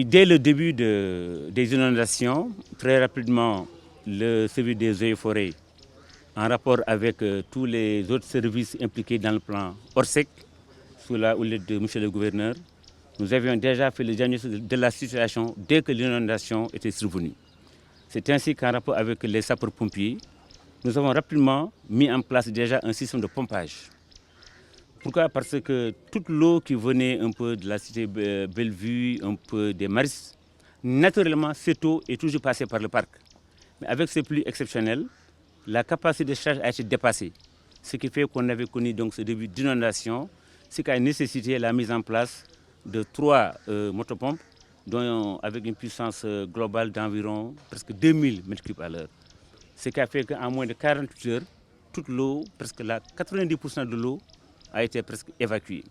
Dès le début des inondations, très rapidement, le service des eaux et forêts, en rapport avec tous les autres services impliqués dans le plan ORSEC, sous la houlette de M. le gouverneur, nous avions déjà fait le diagnostic de la situation dès que l'inondation était survenue. C'est ainsi qu'en rapport avec les sapeurs-pompiers, nous avons rapidement mis en place déjà un système de pompage. Pourquoi? Parce que toute l'eau qui venait un peu de la cité Bellevue, un peu des Maristes, naturellement, cette eau est toujours passée par le parc. Mais avec ces pluies exceptionnelles, la capacité de charge a été dépassée. Ce qui fait qu'on avait connu donc ce début d'inondation, ce qui a nécessité la mise en place de 3 motopompes, dont, avec une puissance globale d'environ presque 2000 m3 à l'heure. Ce qui a fait qu'en moins de 48 heures, toute l'eau, presque 90% de l'eau, a été presque évacuée.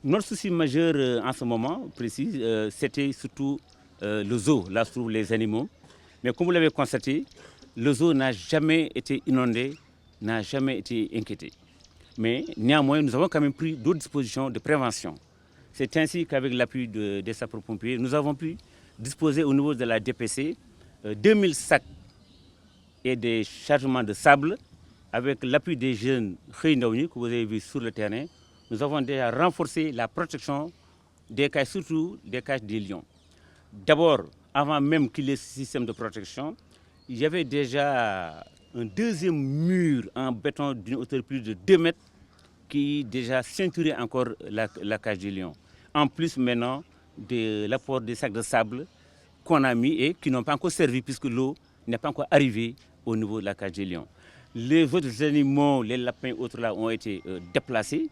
Notre souci majeur en ce moment précis, c'était surtout le zoo, là où se trouvent les animaux. Mais comme vous l'avez constaté, le zoo n'a jamais été inondé, n'a jamais été inquiété. Mais néanmoins, nous avons quand même pris d'autres dispositions de prévention. C'est ainsi qu'avec l'appui des sapeurs-pompiers, nous avons pu disposer au niveau de la DPC 2000 sacs et des chargements de sable. Avec l'appui des jeunes que vous avez vu sur le terrain, nous avons déjà renforcé la protection des cages, surtout des cages des lions. D'abord, avant même qu'il y ait ce système de protection, il y avait déjà un deuxième mur en béton d'une hauteur de plus de 2 mètres qui déjà ceinturait encore la cage des lions. En plus maintenant de l'apport des sacs de sable qu'on a mis et qui n'ont pas encore servi puisque l'eau n'est pas encore arrivée au niveau de la cage des lions. Les autres animaux, les lapins et autres là, ont été déplacés.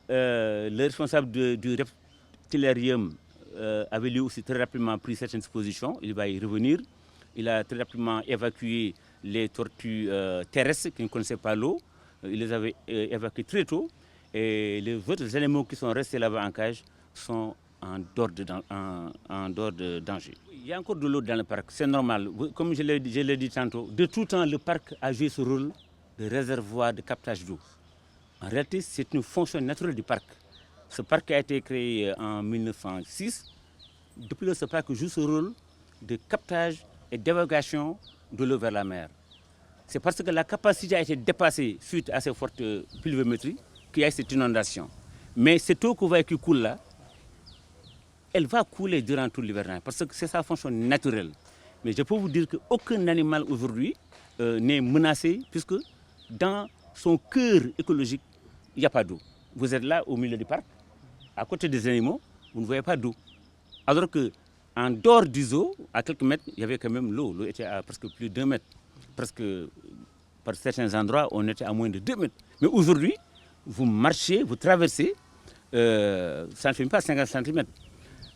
Le responsable du reptilarium avait lui aussi très rapidement pris certaines dispositions. Il va y revenir. Il a très rapidement évacué les tortues terrestres qui ne connaissaient pas l'eau. Il les avait évacuées très tôt. Et les autres animaux qui sont restés là-bas en cage sont en dehors de danger. Il y a encore de l'eau dans le parc, c'est normal. Comme je l'ai dit tantôt, de tout temps, le parc a joué ce rôle de réservoir de captage d'eau. En réalité, c'est une fonction naturelle du parc. Ce parc a été créé en 1906. Depuis lors, ce parc joue ce rôle de captage et d'évacuation de l'eau vers la mer. C'est parce que la capacité a été dépassée suite à ces fortes pluviométries qu'il y a cette inondation. Mais cette eau que vous voyez qui coule là, elle va couler durant tout l'hivernage parce que c'est sa fonction naturelle. Mais je peux vous dire qu'aucun animal aujourd'hui n'est menacé puisque dans son cœur écologique, il n'y a pas d'eau. Vous êtes là au milieu du parc, à côté des animaux, vous ne voyez pas d'eau. Alors qu'en dehors du zoo, à quelques mètres, il y avait quand même l'eau. L'eau était à presque plus de 2 mètres. Presque, par certains endroits, on était à moins de 2 mètres. Mais aujourd'hui, vous marchez, vous traversez, ça ne fait pas 50 cm.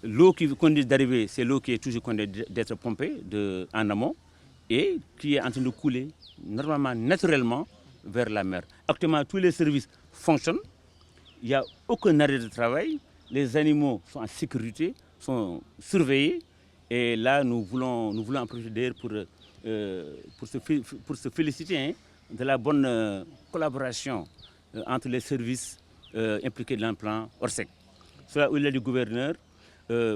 L'eau qui conduit d'arriver, c'est l'eau qui est toujours conduite d'être pompée en amont et qui est en train de couler normalement, naturellement, vers la mer. Actuellement, tous les services fonctionnent, il n'y a aucun arrêt de travail, les animaux sont en sécurité, sont surveillés et là, nous voulons en profiter pour se féliciter de la bonne collaboration entre les services impliqués dans le plan ORSEC. Cela où il est du gouverneur.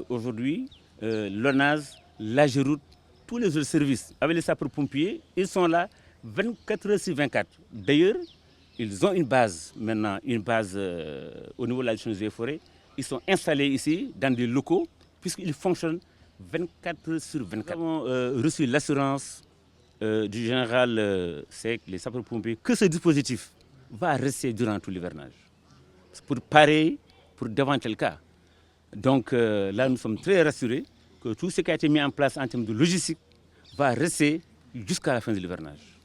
Aujourd'hui, l'ONAS, l'AGEROUTE, tous les autres services, avec les sapeurs-pompiers, ils sont là 24 heures sur 24. D'ailleurs, ils ont une base maintenant, une base au niveau de la gestion des forêts. Ils sont installés ici dans des locaux puisqu'ils fonctionnent 24 heures sur 24. Nous avons reçu l'assurance du général SEC, les sapeurs-pompiers, que ce dispositif va rester durant tout l'hivernage pour parer pour d'éventuels cas. Donc là, nous sommes très rassurés que tout ce qui a été mis en place en termes de logistique va rester jusqu'à la fin de l'hivernage.